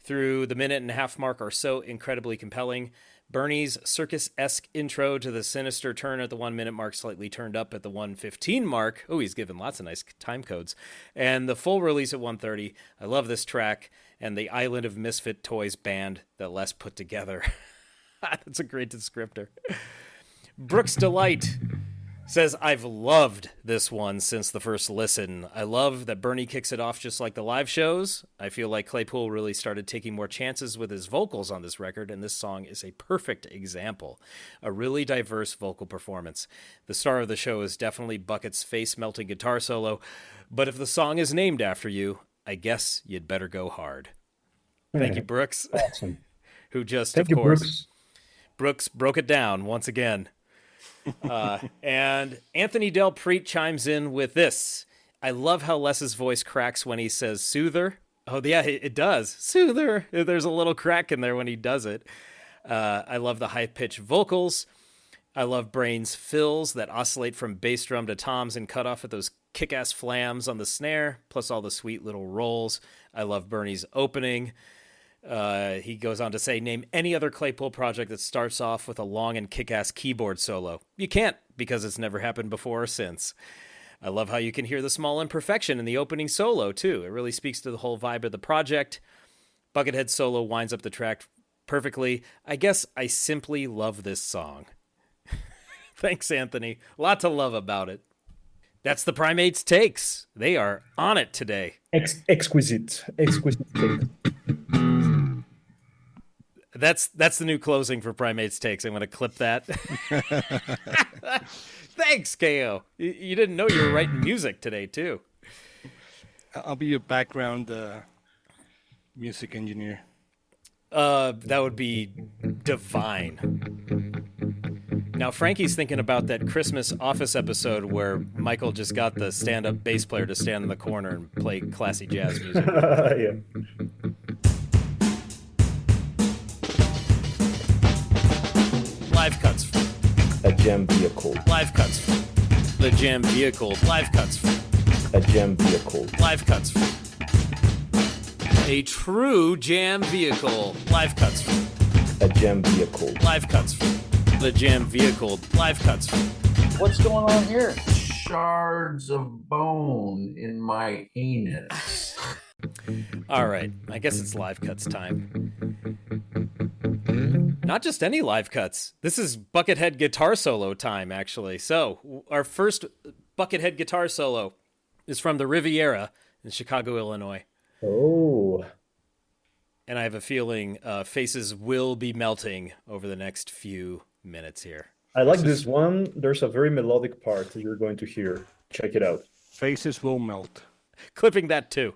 through the minute and a half mark are so incredibly compelling. Bernie's circus-esque intro to the sinister turn at the 1 minute mark, slightly turned up at the 1:15 mark. Oh, he's given lots of nice time codes. And the full release at 1:30. I love this track and the Island of Misfit Toys band that Les put together. That's a great descriptor. Brooks Delight says, I've loved this one since the first listen. I love that Bernie kicks it off just like the live shows. I feel like Claypool really started taking more chances with his vocals on this record, and this song is a perfect example. A really diverse vocal performance. The star of the show is definitely Bucket's face-melting guitar solo, but if the song is named after you, I guess you'd better go hard. Thank you, Brooks. Awesome. Who just, Thank of you, course, Brooks broke it down once again. And Anthony Del Preet chimes in with this. I love how Les's voice cracks when he says soother. Oh, yeah, it does. Soother. There's a little crack in there when he does it. I love the high-pitched vocals. I love Brain's fills that oscillate from bass drum to toms and cut off at those kick-ass flams on the snare, plus all the sweet little rolls. I love Bernie's opening. He goes on to say, name any other Claypool project that starts off with a long and kick-ass keyboard solo. You can't, because it's never happened before or since. I love how you can hear the small imperfection in the opening solo, too. It really speaks to the whole vibe of the project. Buckethead solo winds up the track perfectly. I guess I simply love this song. Thanks, Anthony. A lot to love about it. That's the Primates takes. They are on it today. Exquisite take. That's the new closing for Primates takes. I'm going to clip that. Thanks, KO. You didn't know you were writing music today, too. I'll be your background music engineer. That would be divine. Now, Frankie's thinking about that Christmas Office episode where Michael just got the stand-up bass player to stand in the corner and play classy jazz music. Yeah. Live cuts. A jam vehicle. Live cuts. The jam vehicle. Live cuts. A jam vehicle. Live cuts. A true jam vehicle. Live cuts. A jam vehicle. Live cuts. The jam vehicle. Live cuts. What's going on here? Shards of bone in my anus. All right, I guess it's live cuts time. Not just any live cuts. This is Buckethead guitar solo time, actually. So, our first Buckethead guitar solo is from the Riviera in Chicago, Illinois. Oh. And I have a feeling faces will be melting over the next few minutes here. I like this one. There's a very melodic part that you're going to hear. Check it out. Faces will melt. Clipping that too.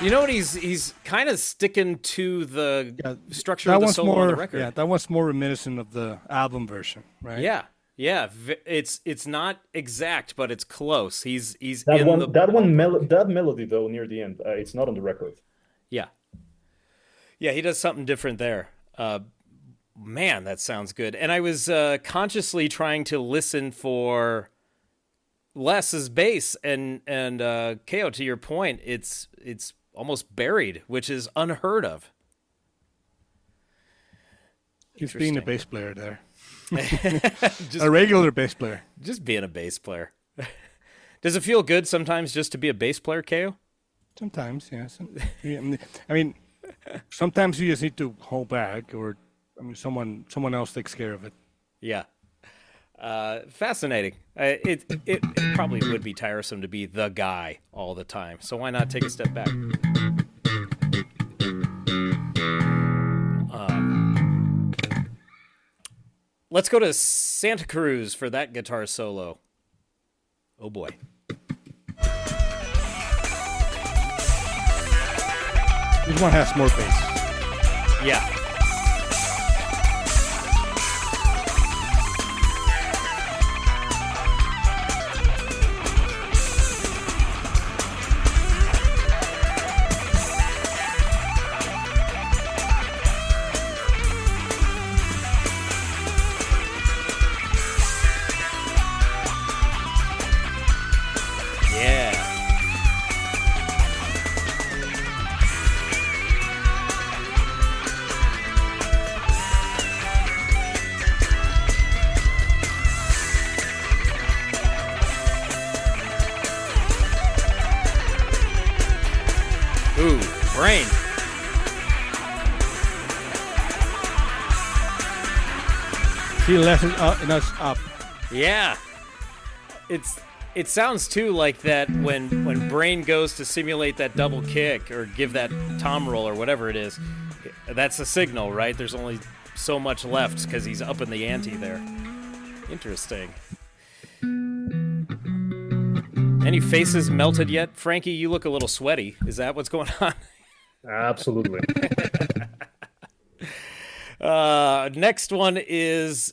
You know what? He's kind of sticking to the structure of the solo on the record. Yeah, that one's more reminiscent of the album version, right? Yeah. It's not exact, but it's close. He's That in one. the That melody though near the end. It's not on the record. Yeah. He does something different there. Man, that sounds good. And I was consciously trying to listen for Les's bass, and KO, to your point, it's almost buried, which is unheard of. He's being a bass player there. Just, a regular bass player. Just being a bass player. Does it feel good sometimes just to be a bass player, KO? Sometimes, yes. I mean, sometimes you just need to hold back, or someone else takes care of it. Yeah. Fascinating. It probably would be tiresome to be the guy all the time. So why not take a step back? Let's go to Santa Cruz for that guitar solo. Oh boy. This one has more bass. Yeah. Ooh, brain. He left us up. Yeah. It sounds too like that when Brain goes to simulate that double kick or give that tom roll or whatever it is. That's a signal, right? There's only so much left because he's up in the ante there. Interesting. Any faces melted yet? Frankie, you look a little sweaty. Is that what's going on? Absolutely. Next one is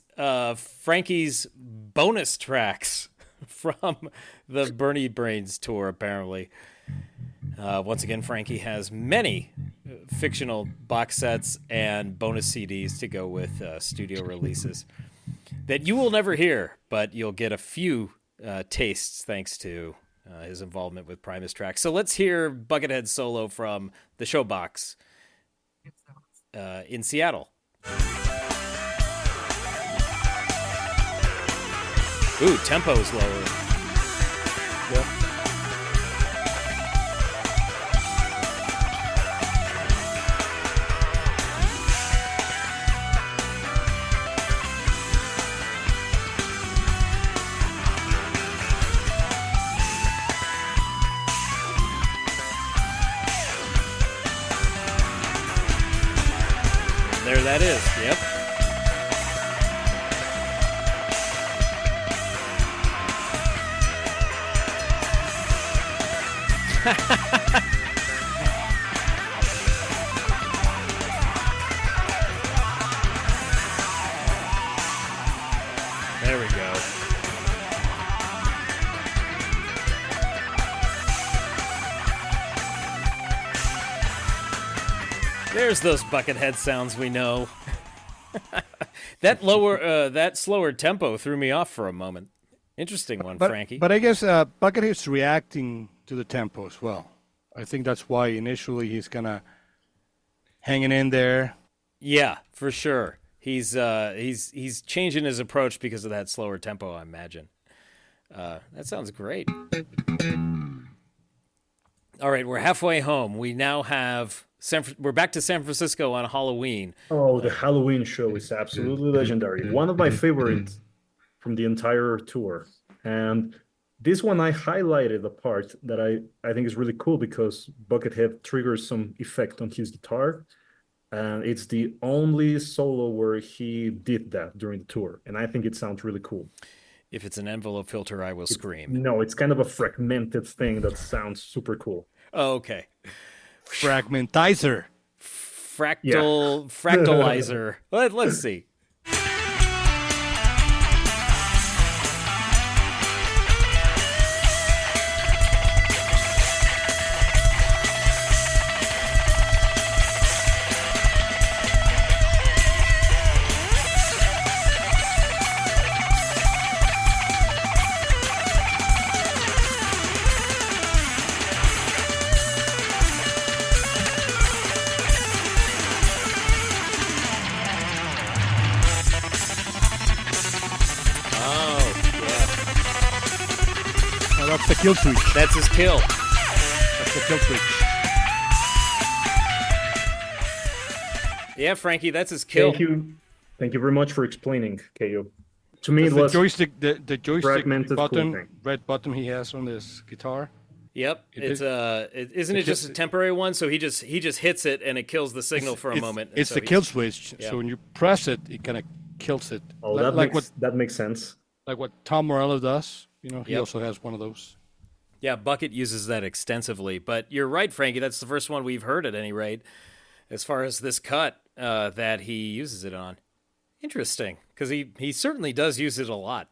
Frankie's bonus tracks from the Bernie Brains tour, apparently. Once again, Frankie has many fictional box sets and bonus CDs to go with studio releases that you will never hear, but you'll get a few tastes thanks to his involvement with Primus Tracks. So let's hear Buckethead solo from the Showbox in Seattle. Ooh, tempo's lower. Yep. There that is. Yep. There we go. There's those Buckethead sounds we know. That slower tempo threw me off for a moment. Interesting one, Frankie. But I guess Buckethead's reacting to the tempo as well. I think that's why initially he's kind of hanging in there. Yeah, for sure. He's changing his approach because of that slower tempo, I imagine. That sounds great. All right, we're halfway home. We now have we're back to San Francisco on Halloween. Oh, the Halloween show is absolutely legendary. One of my favorites from the entire tour. And this one I highlighted the part that I think is really cool because Buckethead triggers some effect on his guitar. And it's the only solo where he did that during the tour. And I think it sounds really cool. If it's an envelope filter, I will scream. No, it's kind of a fragmented thing that sounds super cool. Oh, okay. Fragmentizer. Fractalizer. Let's see. That's the kill switch. That's his kill. That's the kill switch. Yeah, Frankie, that's his kill. Thank you very much for explaining, Kello. To me, it The was joystick, the joystick fragmented button, cool thing. red button he has on this guitar. Yep, isn't it just a temporary one? So he just hits it and it kills the signal for a moment. and It's so the he's- kill switch. yeah. So when you press it, it kind of kills it. Oh, that makes sense. Like what Tom Morello does. You know, he Yep. also has one of those. Yeah, Bucket uses that extensively. But you're right, Frankie. That's the first one we've heard at any rate, as far as this cut that he uses it on. Interesting, because he certainly does use it a lot.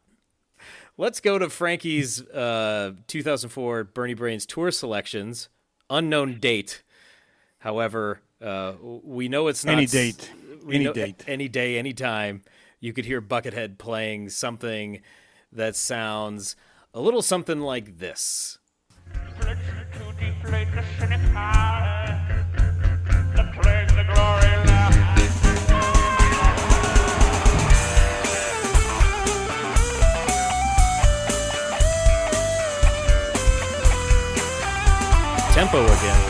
Let's go to Frankie's 2004 Bernie Brains tour selections. Unknown date. However, we know it's not... Any date. Any date. Any day, any time. You could hear Buckethead playing something that sounds a little something like this. Tempo again.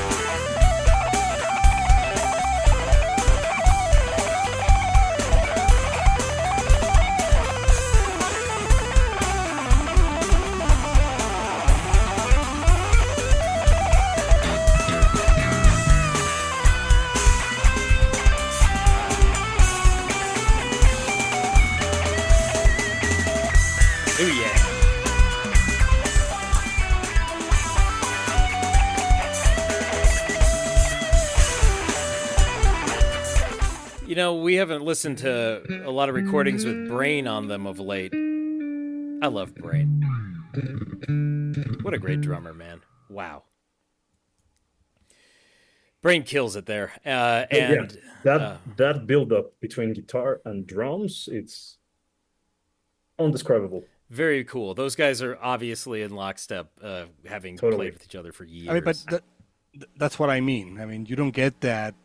Ooh, yeah. You know, we haven't listened to a lot of recordings with Brain on them of late. I love Brain. What a great drummer, man. Wow. Brain kills it there. And that build up between guitar and drums, it's indescribable. very cool. Those guys are obviously in lockstep, having played with each other for years. I mean, but that's what I mean. I mean, you don't get that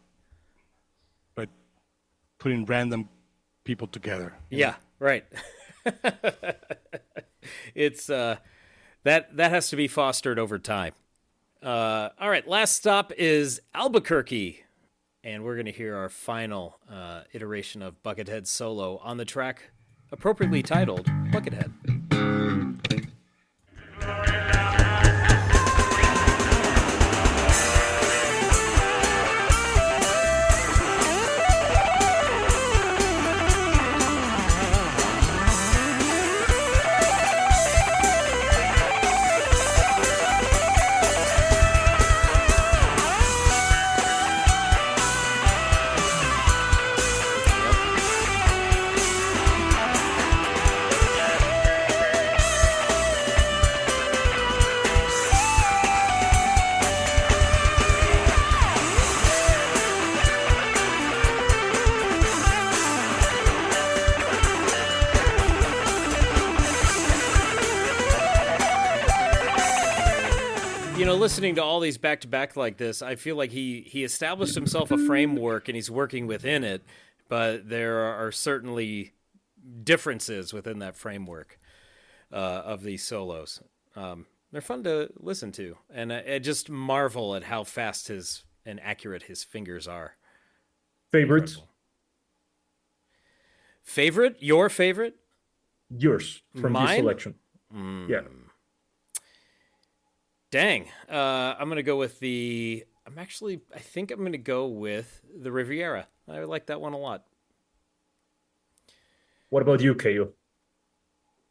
by putting random people together. Yeah, right. It's that has to be fostered over time. All right, last stop is Albuquerque, and we're going to hear our final iteration of Buckethead's solo on the track appropriately titled Buckethead. You know, listening to all these back-to-back like this, I feel like he established himself a framework and he's working within it, but there are certainly differences within that framework of these solos. They're fun to listen to, and I just marvel at how fast and accurate his fingers are. Favorites? Incredible. Favorite? Your favorite? Yours from Mine? your selection. Yeah. Dang. I'm going to go with I think I'm going to go with the Riviera. I like that one a lot. What about you, Kello?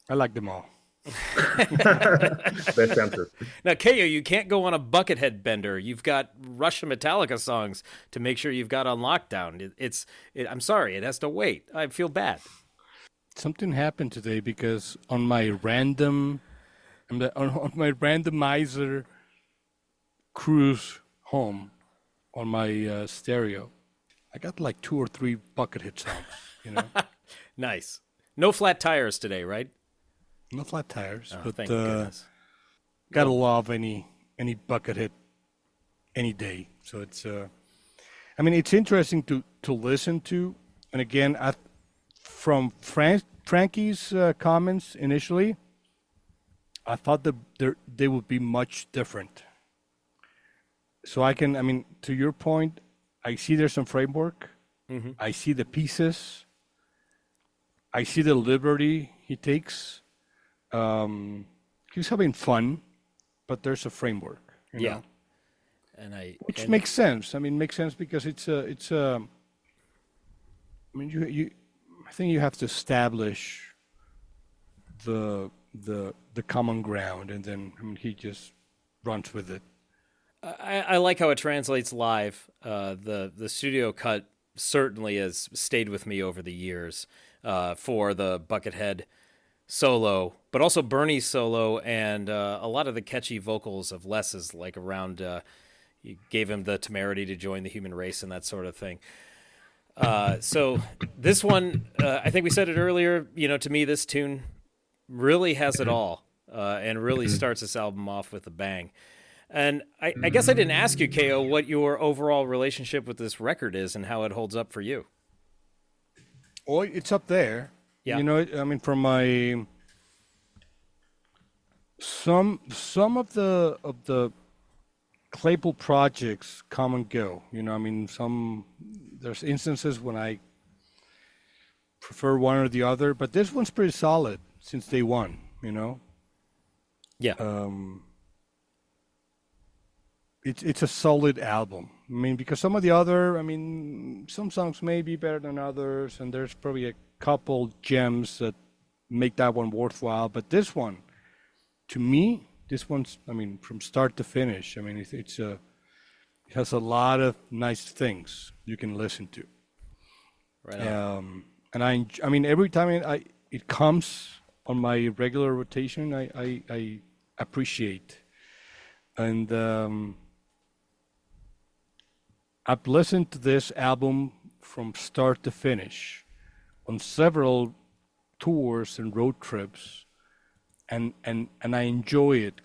I like them all. Best answer. Now, Kello, you can't go on a Buckethead bender. You've got Russian Metallica songs to make sure you've got on lockdown. I'm sorry, it has to wait. I feel bad. Something happened today because on my randomizer cruise home on my stereo, I got like 2 or 3 Buckethead songs, you know. Nice. No flat tires today, right? No flat tires, Oh, but thank goodness. gotta love any Buckethead any day. So it's I mean, it's interesting to listen to, and again, from Frankie's comments initially, I thought that they would be much different. So to your point, I see there's some framework. Mm-hmm. I see the pieces. I see the liberty He takes, he's having fun, but there's a framework. You know? Which makes sense. I mean, makes sense because it's a. I mean, I think you have to establish the common ground, and then I mean, he just runs with it. I like how it translates live. The studio cut certainly has stayed with me over the years for the Buckethead solo, but also Bernie's solo and a lot of the catchy vocals of Les's, like around you gave him the temerity to join the human race and that sort of thing. So this one, I think we said it earlier, you know, to me, this tune really has it all and really starts this album off with a bang. And I guess I didn't ask you, Ko, what your overall relationship with this record is and how it holds up for you. Oh, it's up there. Yeah. You know, I mean, from my some of the Claypool projects come and go. You know, I mean, there's instances when I prefer one or the other, but this one's pretty solid since day one. You know. Yeah. It's a solid album. I mean, because some of the other, I mean, some songs may be better than others, and there's probably a couple gems that make that one worthwhile. But this one, to me, this one's, I mean, from start to finish, I mean, it has a lot of nice things you can listen to. Right on. And I mean, every time it comes on my regular rotation, I appreciate. And I've listened to this album from start to finish on several tours and road trips, and I enjoy it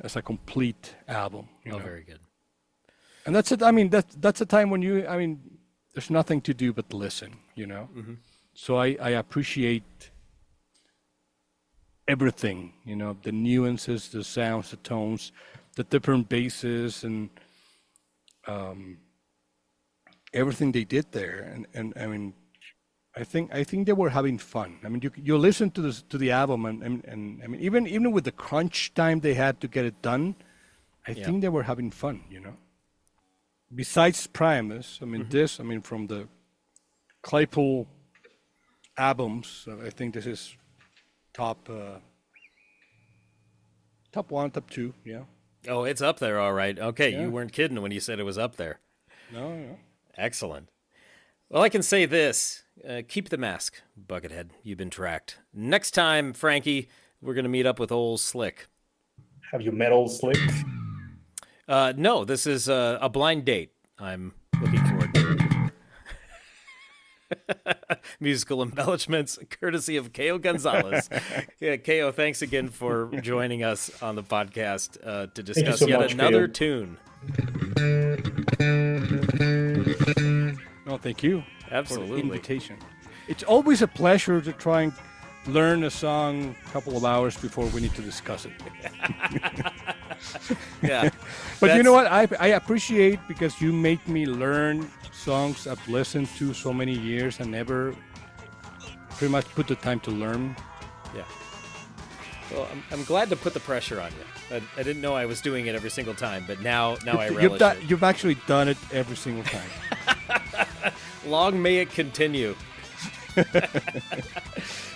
as a complete album. You know? Very good. And that's it. I mean, that's a time when there's nothing to do but listen. You know, so I appreciate everything. You know, the nuances, the sounds, the tones, the different basses, and everything they did there, and I mean, I think they were having fun. I mean, you listen to the album, and I mean, even with the crunch time they had to get it done, I think they were having fun. You know. Besides Primus, I mean, from the Claypool albums, I think this is top one, top two, yeah. Oh, it's up there, all right. Okay, Yeah. You weren't kidding when you said it was up there. No. Excellent. Well, I can say this. Keep the mask, Buckethead. You've been tracked. Next time, Frankie, we're going to meet up with old Slick. Have you met old Slick? No, this is a blind date. I'm looking forward to it. Musical embellishments, courtesy of Kello Gonzalez. Yeah, Kello, thanks again for joining us on the podcast to discuss so yet much, another Kello. tune. No, thank you. Absolutely. For the invitation. It's always a pleasure to try and learn a song a couple of hours before we need to discuss it. Yeah. But you know what? I appreciate because you make me learn songs I've listened to so many years and never pretty much put the time to learn. Yeah. Well, I'm glad to put the pressure on you. I didn't know I was doing it every single time, but now I relish it. You've actually done it every single time. Long may it continue.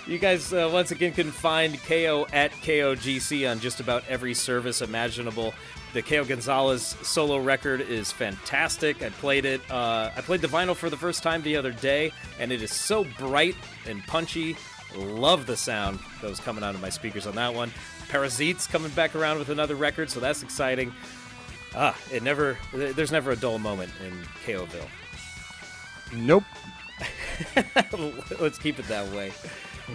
You guys, once again, can find KO at KOGC on just about every service imaginable. The Kello Gonzalez solo record is fantastic. I played it. I played the vinyl for the first time the other day, and it is so bright and punchy. Love the sound that was coming out of my speakers on that one. Parasite's coming back around with another record, so that's exciting. There's never a dull moment in KOville. Nope. Let's keep it that way.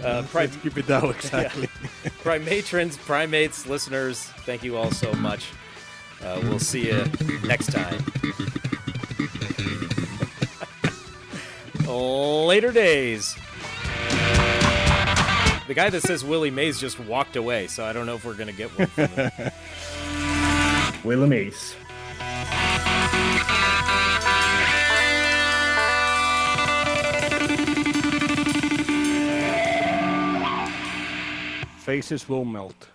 Let's keep it that way, exactly. Yeah. Primatrons, primates, listeners, thank you all so much. We'll see you next time. Later days. The guy that says Willie Mays just walked away, so I don't know if we're going to get one from him. Willie Mays. Faces will melt.